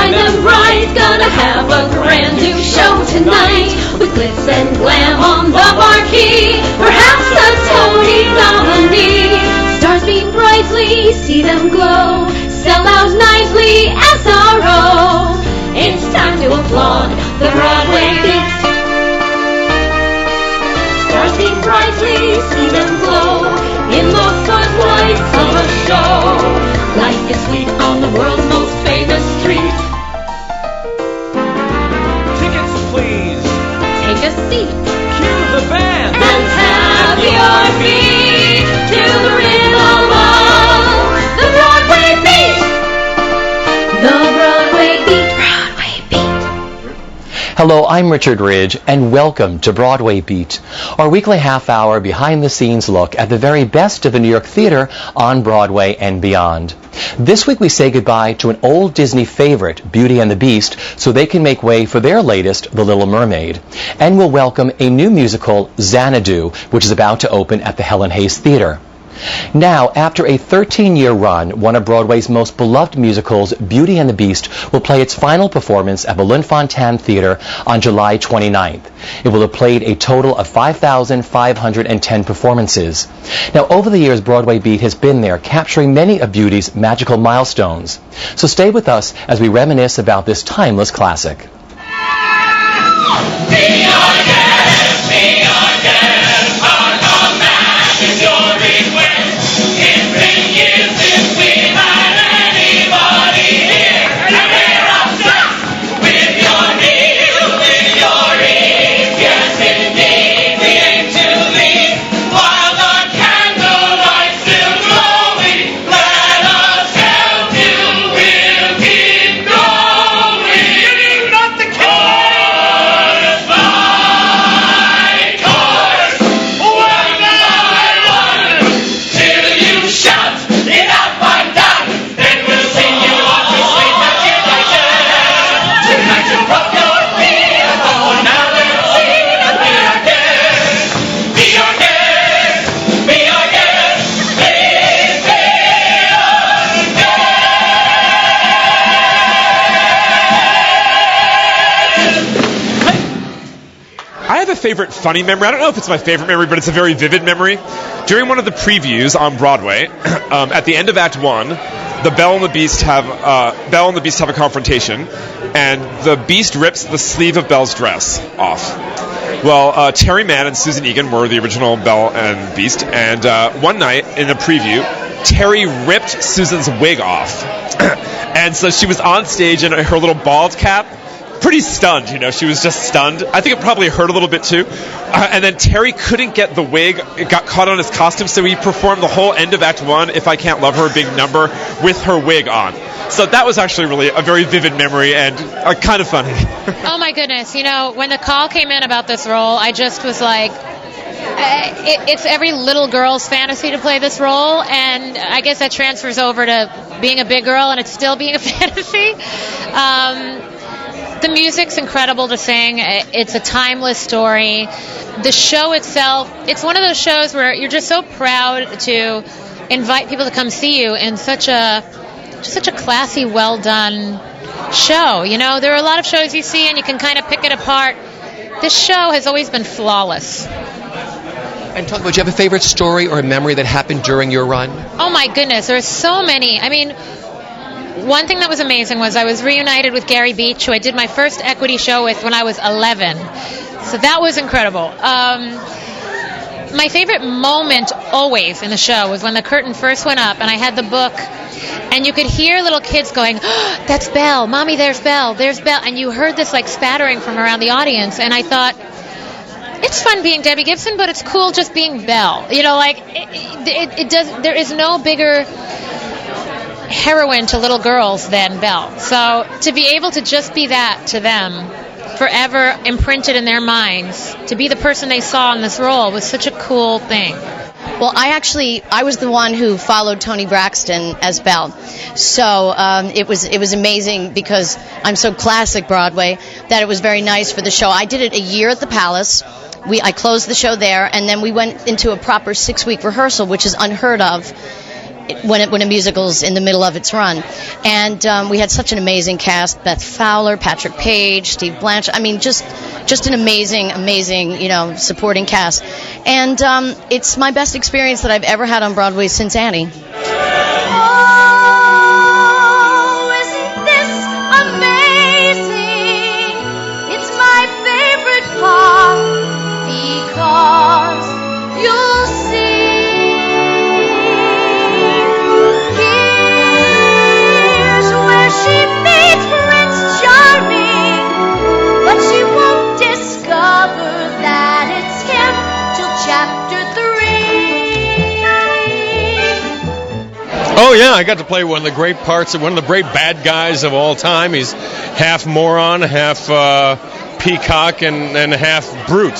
time them right. Gonna have a brand new show tonight with glitz and glam on the marquee. Perhaps a Tony nominee. Stars beam brightly, see them glow. Sell out nightly, SRO. It's time to applaud the Broadway Beat. Stars beam brightly, see them glow in the footlights of a show. Life is sweet on the world's most famous street. Tickets, please. Take a seat. Cue the band. And have your feet to the rhythm of the Broadway Beat. The Broadway Beat. Broadway Beat. Hello, I'm Richard Ridge, and welcome to Broadway Beat, our weekly half-hour behind-the-scenes look at the very best of the New York theater on Broadway and beyond. This week we say goodbye to an old Disney favorite, Beauty and the Beast, so they can make way for their latest, The Little Mermaid. And we'll welcome a new musical, Xanadu, which is about to open at the Helen Hayes Theater. Now, after a 13-year run, one of Broadway's most beloved musicals, Beauty and the Beast, will play its final performance at the Lunt-Fontanne Theater on July 29th. It will have played a total of 5,510 performances. Now, over the years, Broadway Beat has been there, capturing many of Beauty's magical milestones. So stay with us as we reminisce about this timeless classic. Favorite funny memory. I don't know if it's my favorite memory, but it's a very vivid memory. During one of the previews on Broadway, at the end of Act 1, the Belle and the Beast have a confrontation, and the Beast rips the sleeve of Belle's dress off. Well, Terry Mann and Susan Egan were the original Belle and Beast, and one night in a preview, Terry ripped Susan's wig off. And so she was on stage in her little bald cap, pretty stunned, she was just stunned. I think it probably hurt a little bit too. And then Terry couldn't get the wig. It got caught on his costume, so he performed the whole end of Act 1, If I Can't Love Her, big number, with her wig on. So that was actually really a very vivid memory and kind of funny. Oh my goodness. When the call came in about this role, I just was like, it's every little girl's fantasy to play this role, and I guess that transfers over to being a big girl, and it's still being a fantasy. The music's incredible to sing. It's a timeless story. The show itself, it's one of those shows where you're just so proud to invite people to come see you in such a classy, well-done show. There are a lot of shows you see and you can kind of pick it apart. This show has always been flawless. And talk about, do you have a favorite story or a memory that happened during your run? Oh my goodness, there's so many. One thing that was amazing was I was reunited with Gary Beach, who I did my first equity show with when I was 11. So that was incredible. My favorite moment always in the show was when the curtain first went up and I had the book, and you could hear little kids going, "Oh, that's Belle. Mommy, there's Belle. There's Belle." And you heard this spattering from around the audience, and I thought, it's fun being Debbie Gibson, but it's cool just being Belle. There is no bigger heroine to little girls than Belle. So to be able to just be that to them, forever imprinted in their minds, to be the person they saw in this role was such a cool thing. Well, I was the one who followed Toni Braxton as Belle. So it was amazing because I'm so classic Broadway that it was very nice for the show. I did it a year at the Palace. I closed the show there, and then we went into a proper 6-week rehearsal, which is unheard of when a musical's in the middle of its run. And we had such an amazing cast: Beth Fowler, Patrick Page, Steve Blanchard. I mean, just an amazing, supporting cast. And it's my best experience that I've ever had on Broadway since Annie. Oh, isn't this amazing? It's my favorite part because you'll see. Here's where she meets Prince Charming, but she won't discover that it's him till chapter 3. Oh yeah, I got to play one of the great parts of one of the great bad guys of all time. He's half moron, half peacock, and half brute.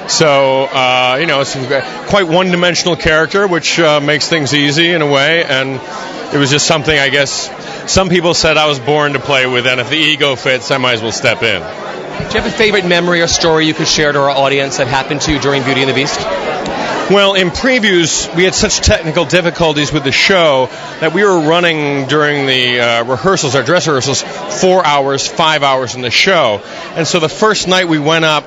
So it's a quite one-dimensional character, which makes things easy in a way. And it was just something, I guess, some people said I was born to play with, and if the ego fits, I might as well step in. Do you have a favorite memory or story you could share to our audience that happened to you during Beauty and the Beast? Well, in previews, we had such technical difficulties with the show that we were running during the rehearsals, our dress rehearsals, 4 hours, 5 hours in the show. And so the first night we went up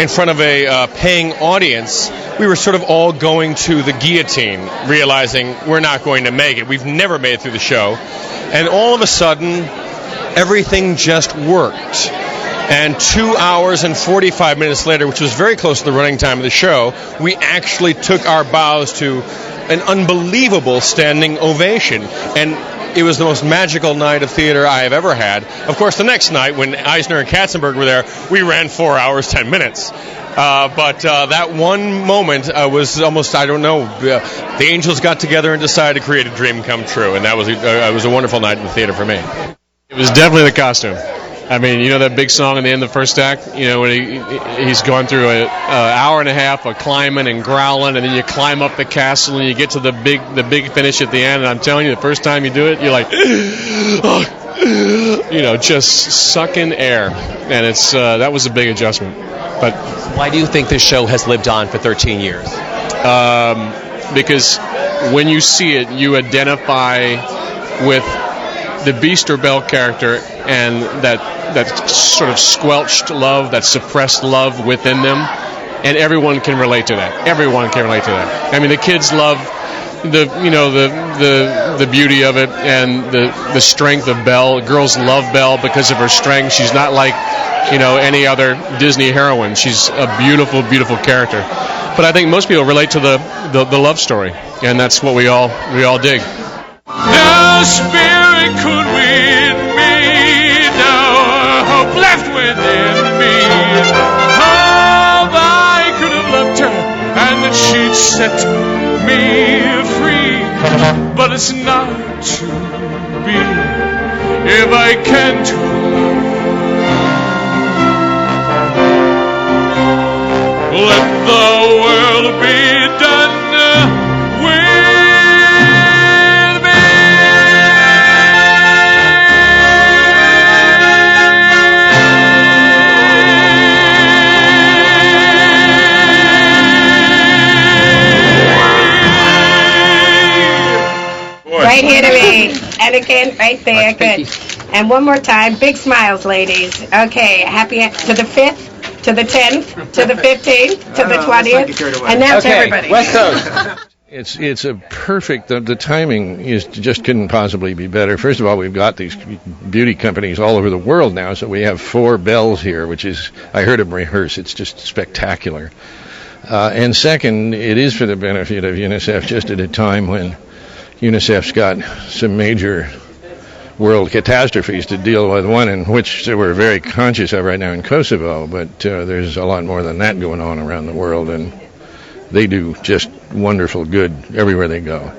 in front of a paying audience, we were sort of all going to the guillotine, realizing we're not going to make it. We've never made it through the show. And all of a sudden, everything just worked. And 2 hours and 45 minutes later, which was very close to the running time of the show, we actually took our bows to an unbelievable standing ovation. And it was the most magical night of theater I have ever had. Of course, the next night, when Eisner and Katzenberg were there, we ran 4 hours, 10 minutes. But that one moment was almost, I don't know, the angels got together and decided to create a dream come true. And that was a wonderful night in the theater for me. It was definitely the costume. I mean, you know that big song at the end of the first act? You know, when he's going through an hour and a half of climbing and growling, and then you climb up the castle and you get to the big finish at the end. And I'm telling you, the first time you do it, you're like, just sucking air. And it's that was a big adjustment. But why do you think this show has lived on for 13 years? Because when you see it, you identify with the Beast or Belle character and that sort of squelched love, that suppressed love within them, and everyone can relate to that. Everyone can relate to that. I mean, the kids love the beauty of it and the strength of Belle. Girls love Belle because of her strength. She's not like any other Disney heroine. She's a beautiful, beautiful character. But I think most people relate to the love story, and that's what we all dig. No spirit could win me, no hope left within me. Oh, I could have loved her, and that she'd set me free. But it's not to be if I can't love. Let the world be done with. Right here to me. And again, right there. Good. And one more time. Big smiles, ladies. Okay. Happy to the 5th, to the 10th, to the 15th, to the 20th. And now to everybody. West Coast. It's a perfect, the timing just couldn't possibly be better. First of all, we've got these beauty companies all over the world now, so we have 4 Belles here, which is, I heard them rehearse, it's just spectacular. And second, it is for the benefit of UNICEF, just at a time when UNICEF's got some major world catastrophes to deal with, one in which we're very conscious of right now in Kosovo, but there's a lot more than that going on around the world, and they do just wonderful good everywhere they go.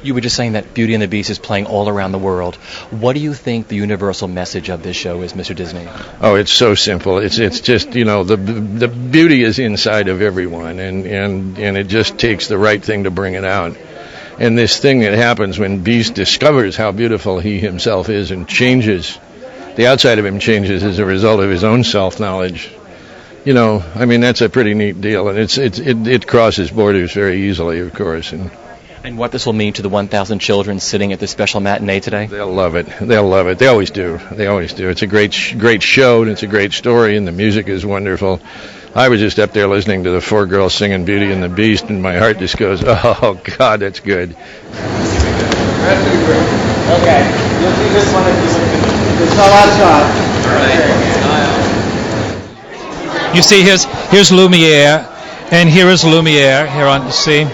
You were just saying that Beauty and the Beast is playing all around the world. What do you think the universal message of this show is, Mr. Disney? Oh, it's so simple. It's just, the beauty is inside of everyone, and it just takes the right thing to bring it out. And this thing that happens when Beast discovers how beautiful he himself is and changes, the outside of him changes as a result of his own self-knowledge. That's a pretty neat deal, and it crosses borders very easily, of course. And And what this will mean to the 1,000 children sitting at this special matinee today? They'll love it. They'll love it. They always do. They always do. It's a great show, and it's a great story, and the music is wonderful. I was just up there listening to the four girls singing Beauty and the Beast, and my heart just goes, oh, God, that's good. Okay, you'll see this one if you tell us God. You see, here's Lumiere, and here is Lumiere, here on, see?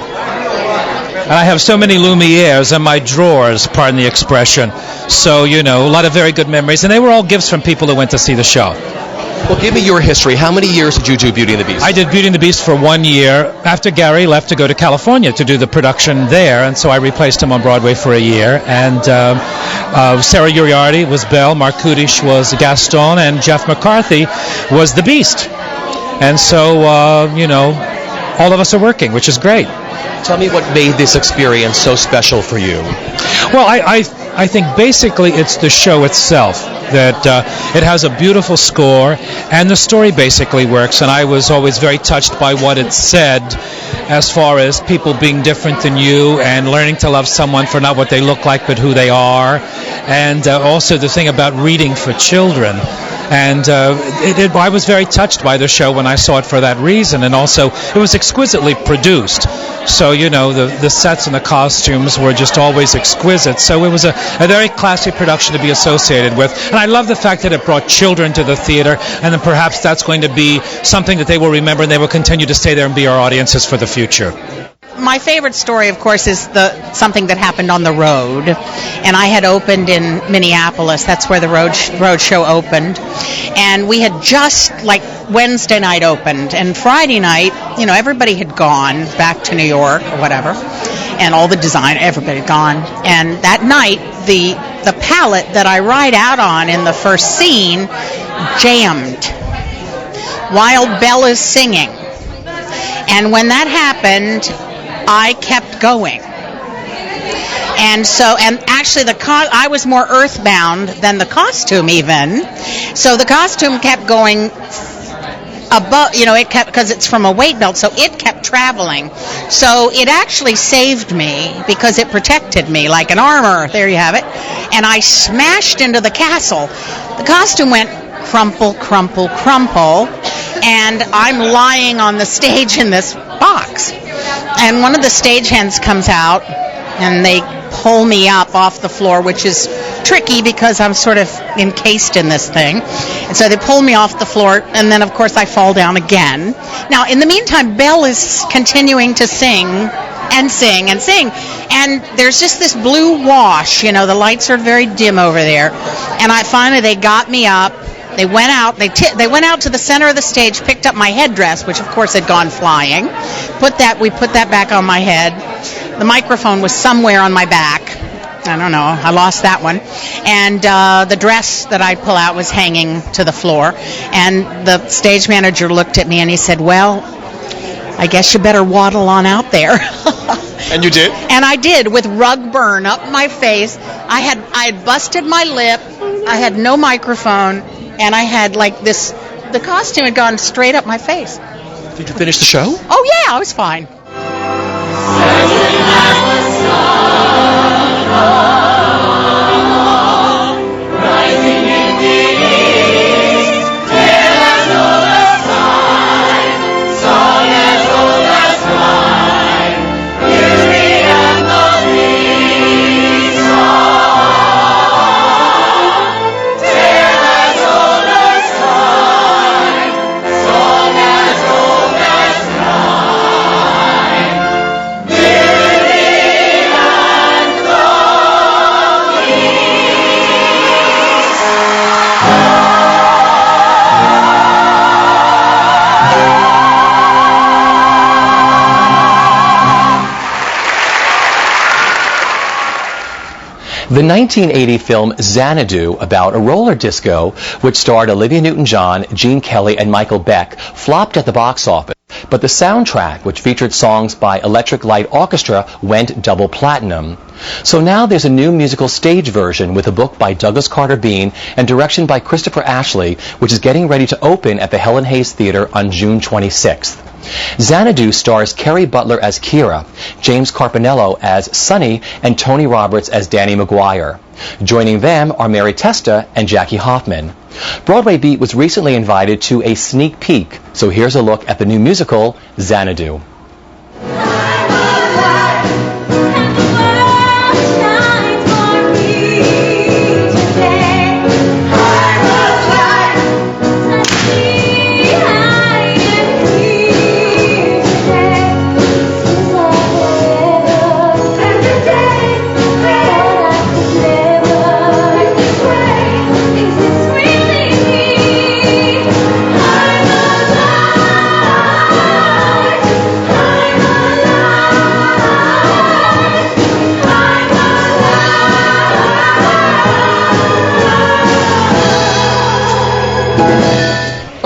And I have so many Lumieres in my drawers, pardon the expression. So, a lot of very good memories, and they were all gifts from people who went to see the show. Well, give me your history. How many years did you do Beauty and the Beast? I did Beauty and the Beast for 1 year after Gary left to go to California to do the production there, and so I replaced him on Broadway for a year. And Sarah Uriarty was Belle, Mark Kudish was Gaston, and Jeff McCarthy was the Beast. And so, all of us are working, which is great. Tell me what made this experience so special for you. Well, I think basically it's the show itself. That it has a beautiful score, and the story basically works, and I was always very touched by what it said as far as people being different than you and learning to love someone for not what they look like but who they are, and also the thing about reading for children. And I was very touched by the show when I saw it for that reason, and also it was exquisitely produced. So, the sets and the costumes were just always exquisite. So it was a very classy production to be associated with. And I love the fact that it brought children to the theater, and then perhaps that's going to be something that they will remember, and they will continue to stay there and be our audiences for the future. My favorite story, of course, is something that happened on the road, and I had opened in Minneapolis. That's where the road show opened, and we had just Wednesday night opened, and Friday night, everybody had gone back to New York or whatever, and all the design, everybody had gone, and that night the pallet that I ride out on in the first scene jammed while Belle is singing, and when that happened, I kept going. And actually I was more earthbound than the costume even. So the costume kept going above, it kept, because it's from a weight belt, so it kept traveling. So it actually saved me because it protected me like an armor. There you have it. And I smashed into the castle. The costume went crumple, crumple, crumple, and I'm lying on the stage in this box. And one of the stagehands comes out, and they pull me up off the floor, which is tricky because I'm sort of encased in this thing. And so they pull me off the floor, and then, of course, I fall down again. Now, in the meantime, Belle is continuing to sing and sing and sing. And there's just this blue wash. The lights are very dim over there. And they got me up. They went out. They went out to the center of the stage, picked up my headdress, which of course had gone flying. We put that back on my head. The microphone was somewhere on my back. I don't know. I lost that one. And the dress that I'd pull out was hanging to the floor. And the stage manager looked at me and he said, "Well, I guess you better waddle on out there." And you did? And I did, with rug burn up my face. I had busted my lip. I had no microphone. And I had the costume had gone straight up my face. Did you finish the show? Oh, yeah, I was fine. The 1980 film Xanadu, about a roller disco, which starred Olivia Newton-John, Gene Kelly, and Michael Beck, flopped at the box office. But the soundtrack, which featured songs by Electric Light Orchestra, went double platinum. So now there's a new musical stage version with a book by Douglas Carter Bean and direction by Christopher Ashley, which is getting ready to open at the Helen Hayes Theater on June 26th. Xanadu stars Kerry Butler as Kira, James Carpinello as Sonny, and Tony Roberts as Danny McGuire. Joining them are Mary Testa and Jackie Hoffman. Broadway Beat was recently invited to a sneak peek, so here's a look at the new musical, Xanadu.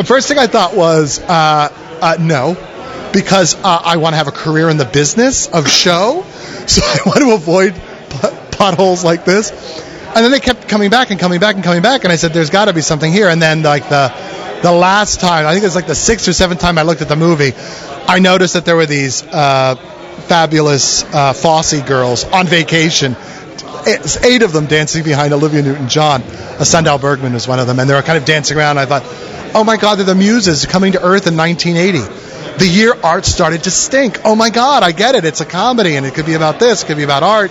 First thing I thought was, no, because I want to have a career in the business of show, so I want to avoid potholes like this. And then they kept coming back and coming back and coming back, and I said, there's got to be something here. And then, like, the last time, I think it was like the 6th or 7th time I looked at the movie, I noticed that there were these fabulous Fosse girls on vacation. 8 of them dancing behind Olivia Newton-John. Sundal Bergman was one of them, and they were kind of dancing around. And I thought, oh my God, they're the Muses coming to Earth in 1980. The year art started to stink. Oh my God, I get it. It's a comedy, and it could be about this, it could be about art,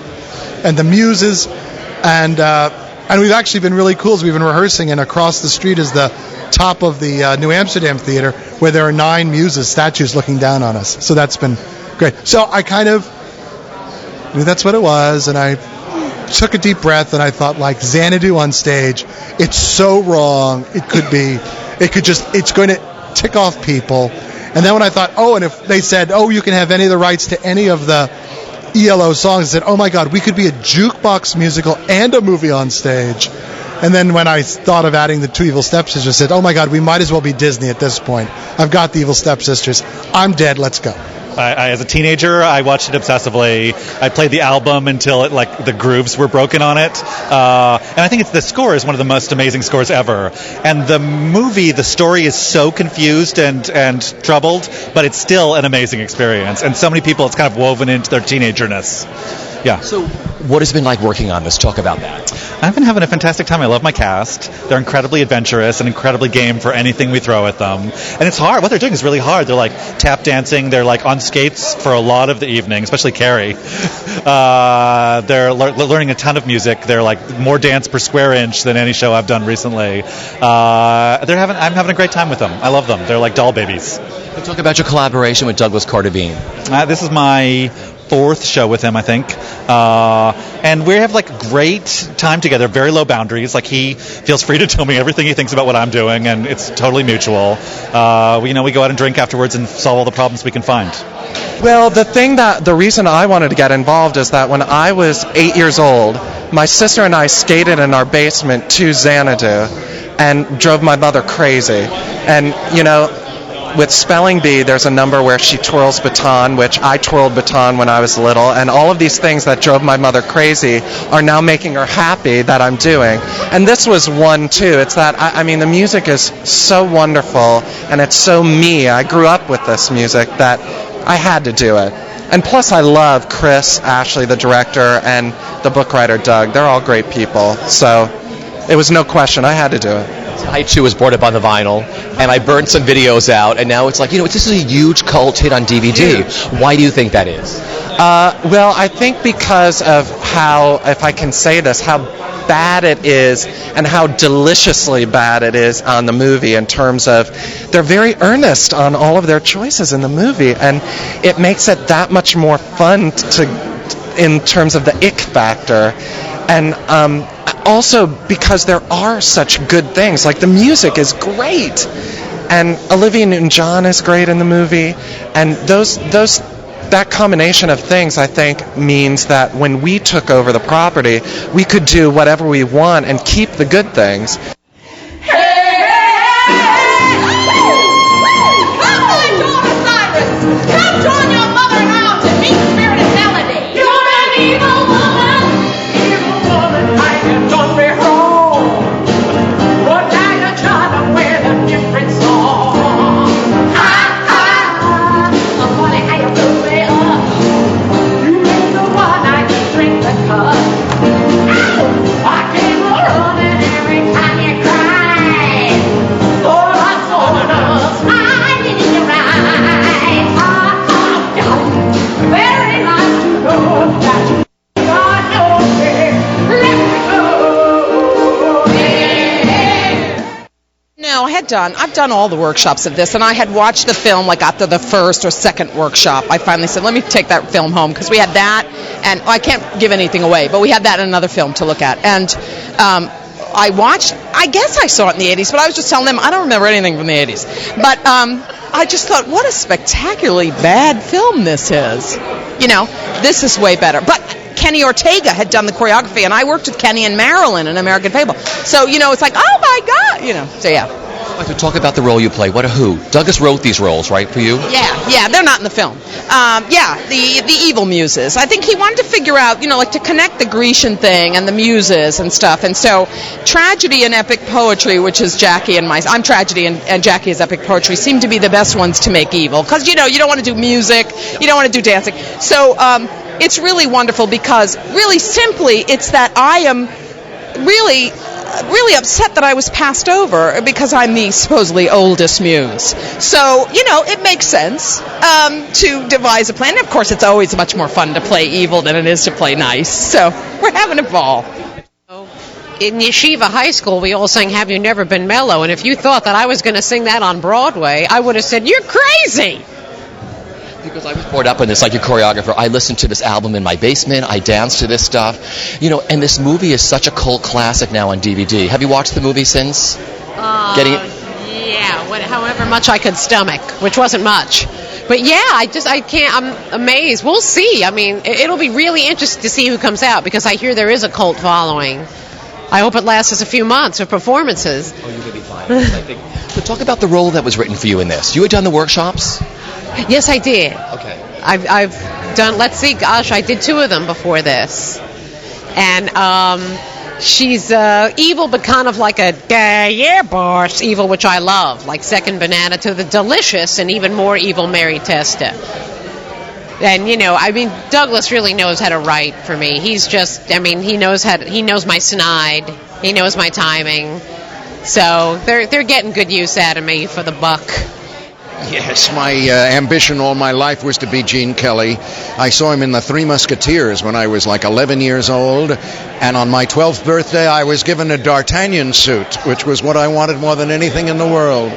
and the Muses. And we've actually been really cool as we've been rehearsing, and across the street is the top of the New Amsterdam Theater, where there are 9 Muses statues looking down on us. So that's been great. So I kind of knew that's what it was, and I took a deep breath, and I thought, like, Xanadu on stage, it's so wrong. It's going to tick off people. And then when I thought, and if they said, you can have any of the rights to any of the ELO songs, I said, oh my God, we could be a jukebox musical and a movie on stage. And then when I thought of adding the 2 Evil Stepsisters, I said, oh my God, we might as well be Disney at this point. I've got the Evil Stepsisters. I'm dead. Let's go. As a teenager, I watched it obsessively. I played the album until the grooves were broken on it. And I think the score is one of the most amazing scores ever. And the movie, the story is so confused and troubled, but it's still an amazing experience. And so many people, it's kind of woven into their teenagerness. Yeah. So what has it been like working on this? Talk about that. I've been having a fantastic time. I love my cast. They're incredibly adventurous and incredibly game for anything we throw at them. And it's hard. What they're doing is really hard. They're like tap dancing. They're like on skates for a lot of the evening, especially Carrie. They're learning a ton of music. They're like more dance per square inch than any show I've done recently. I'm having a great time with them. I love them. They're like doll babies. Talk about your collaboration with Douglas Carter-Bean. This is my 4th show with him, I think. And we have like great time together, very low boundaries. Like he feels free to tell me everything he thinks about what I'm doing, and it's totally mutual. We go out and drink afterwards and solve all the problems we can find. Well, the reason I wanted to get involved is that when I was 8 years old, my sister and I skated in our basement to Xanadu and drove my mother crazy. And, with Spelling Bee, there's a number where she twirls baton, which I twirled baton when I was little, and all of these things that drove my mother crazy are now making her happy that I'm doing. And this was one, too. It's that, the music is so wonderful, and it's so me. I grew up with this music that I had to do it. And plus, I love Chris, Ashley, the director, and the book writer, Doug. They're all great people. So it was no question. I had to do it. I, too, was brought up on the vinyl, and I burned some videos out, and now it's like, this is a huge cult hit on DVD. Why do you think that is? Well, I think because of how, if I can say this, how bad it is and how deliciously bad it is on the movie in terms of they're very earnest on all of their choices in the movie, and it makes it that much more fun in terms of the ick factor. And also because there are such good things, like the music is great, and Olivia Newton-John is great in the movie, and that combination of things, I think, means that when we took over the property, we could do whatever we want and keep the good things. I've done all the workshops of this, and I had watched the film like after the first or second workshop. I finally said, let me take that film home, because we had that, and I can't give anything away, but we had that and another film to look at. And I watched, I guess I saw it in the 80s, but I was just telling them, I don't remember anything from the 80s. But I just thought, what a spectacularly bad film this is. You know, this is way better. But Kenny Ortega had done the choreography, and I worked with Kenny and Marilyn in American Fable. So, you know, it's like, oh my God, you know, so yeah. I'd like to talk about the role you play. What a who. Douglas wrote these roles, right, for you? Yeah, they're not in the film. The evil muses. I think he wanted to figure out, you know, like to connect the Grecian thing and the muses and stuff. And so tragedy and epic poetry, which is Jackie and I'm tragedy and Jackie is epic poetry, seem to be the best ones to make evil. Because, you know, you don't want to do music, you don't want to do dancing. So it's really wonderful because really simply it's that I am really upset that I was passed over because I'm the supposedly oldest muse. So, you know, it makes sense to devise a plan. Of course, it's always much more fun to play evil than it is to play nice. So we're having a ball. In Yeshiva High School, we all sang Have You Never Been Mellow? And if you thought that I was going to sing that on Broadway, I would have said, you're crazy! Because I was brought up on this, like your choreographer. I listened to this album in my basement. I danced to this stuff. You know, and this movie is such a cult classic now on DVD. Have you watched the movie since? Yeah, however much I could stomach, which wasn't much. But yeah, I'm amazed. We'll see. I mean, it'll be really interesting to see who comes out, because I hear there is a cult following. I hope it lasts us a few months of performances. Oh, you're going to be fine. I think. So talk about the role that was written for you in this. You had done the workshops? Yes, I did. Okay. I've done, let's see, gosh, I did 2 of them before this. And she's evil, but kind of like a, yeah, boss evil, which I love. Like second banana to the delicious and even more evil Mary Testa. And, you know, I mean, Douglas really knows how to write for me. He's just, I mean, he knows my snide. He knows my timing. So they're getting good use out of me for the buck. Yes, my ambition all my life was to be Gene Kelly. I saw him in The Three Musketeers when I was like 11 years old, and on my 12th birthday I was given a D'Artagnan suit, which was what I wanted more than anything in the world.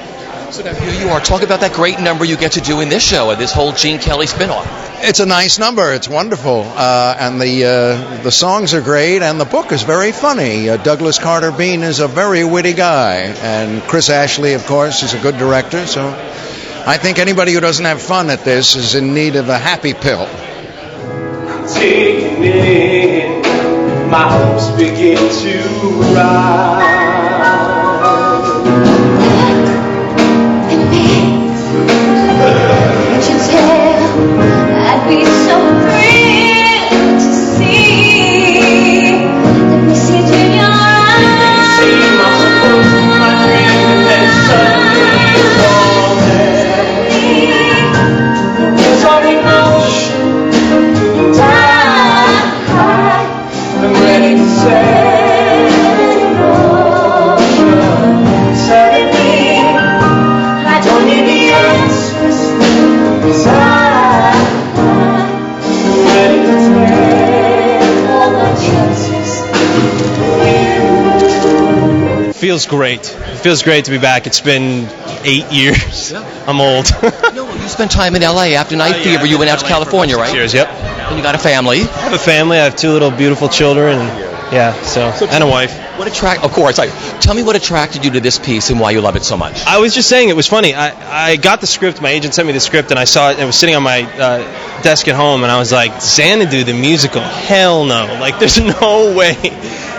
So now here you are. Talk about that great number you get to do in this show, this whole Gene Kelly spinoff. It's a nice number. It's wonderful. And the songs are great, and the book is very funny. Douglas Carter Beane is a very witty guy, and Chris Ashley, of course, is a good director, so I think anybody who doesn't have fun at this is in need of a happy pill. Taking it, my hopes begin to rise. I'd be so thrilled to see the message in your eyes. See my hopes, my dreams, and suddenly fall there. There's all emotion, I'm ready to say suddenly I don't need the answers. Feels great. It feels great to be back. It's been 8 years. Yeah. I'm old. No, you spent time in L.A. after Night Fever. You went out to California, right? Years, yep. And you got a family. I have a family. I have 2 little beautiful children, and and a wife. Tell me what attracted you to this piece and why you love it so much. I was just saying, it was funny. I got the script. My agent sent me the script, and I saw it. It was sitting on my desk at home, and I was like, Xanadu, the musical? Hell no. Like, there's no way.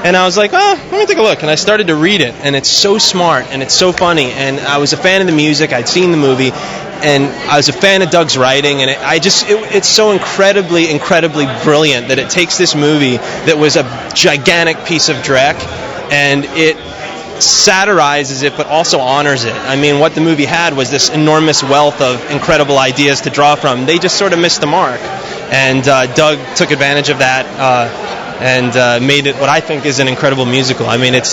And I was like, let me take a look. And I started to read it, and it's so smart, and it's so funny. And I was a fan of the music. I'd seen the movie, and I was a fan of Doug's writing. And it's so incredibly, incredibly brilliant that it takes this movie that was a gigantic piece of dreck, and it satirizes it, but also honors it. I mean, what the movie had was this enormous wealth of incredible ideas to draw from. They just sort of missed the mark. And Doug took advantage of that and made it what I think is an incredible musical. I mean, it's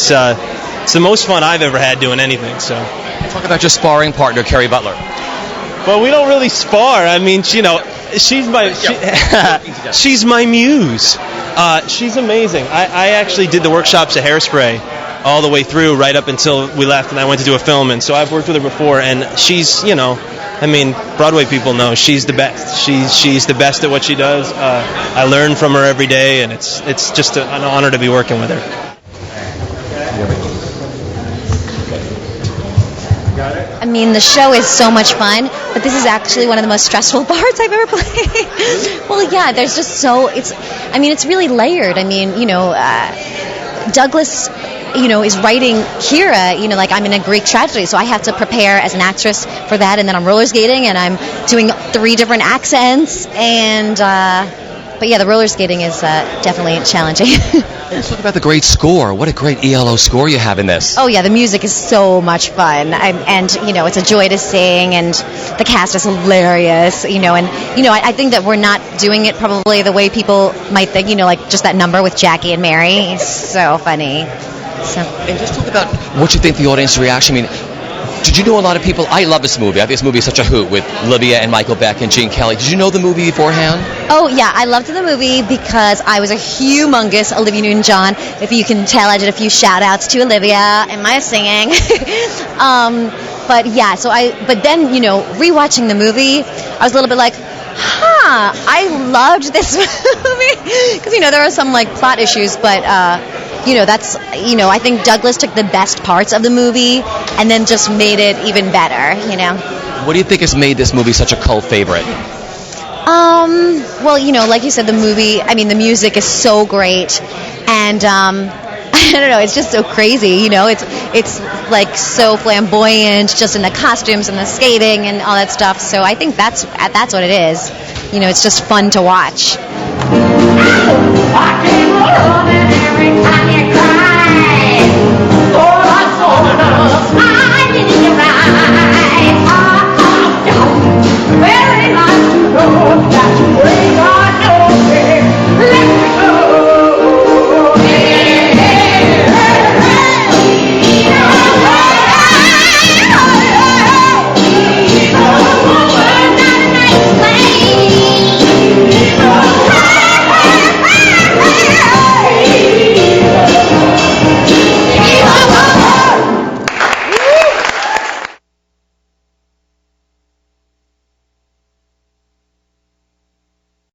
the most fun I've ever had doing anything. So, talk about your sparring partner, Carrie Butler. Well, we don't really spar. I mean, you know, she's my muse. She's amazing. I actually did the workshops at Hairspray all the way through, right up until we left and I went to do a film. And so I've worked with her before, and she's, Broadway people know she's the best. She's the best at what she does. I learn from her every day, and it's just an honor to be working with her. I mean, the show is so much fun, but this is actually one of the most stressful parts I've ever played. Well, yeah, there's just it's really layered. I mean, Douglas, is writing Kira, like I'm in a Greek tragedy, so I have to prepare as an actress for that, and then I'm roller skating, and I'm doing 3 different accents, and, but yeah, the roller skating is definitely challenging. Let's talk about the great score. What a great ELO score you have in this. Oh yeah, the music is so much fun, and it's a joy to sing, and the cast is hilarious, I think that we're not doing it probably the way people might think, like just that number with Jackie and Mary. It's so funny. And just talk about what you think the audience reaction. I mean, did you know a lot of people? I love this movie. I think this movie is such a hoot with Livia and Michael Beck and Gene Kelly. Did you know the movie beforehand? Oh, yeah. I loved the movie because I was a humongous Olivia Newton-John. If you can tell, I did a few shout-outs to Olivia in my singing. But yeah, but then, rewatching the movie, I was a little bit like, I loved this movie. Because, there are some, plot issues, but, I think Douglas took the best parts of the movie and then just made it even better, What do you think has made this movie such a cult favorite? Well, like you said, the music is so great, and I don't know, it's just so crazy, it's like so flamboyant, just in the costumes and the skating and all that stuff. So I think that's what it is. It's just fun to watch. Every time you cry, oh, I didn't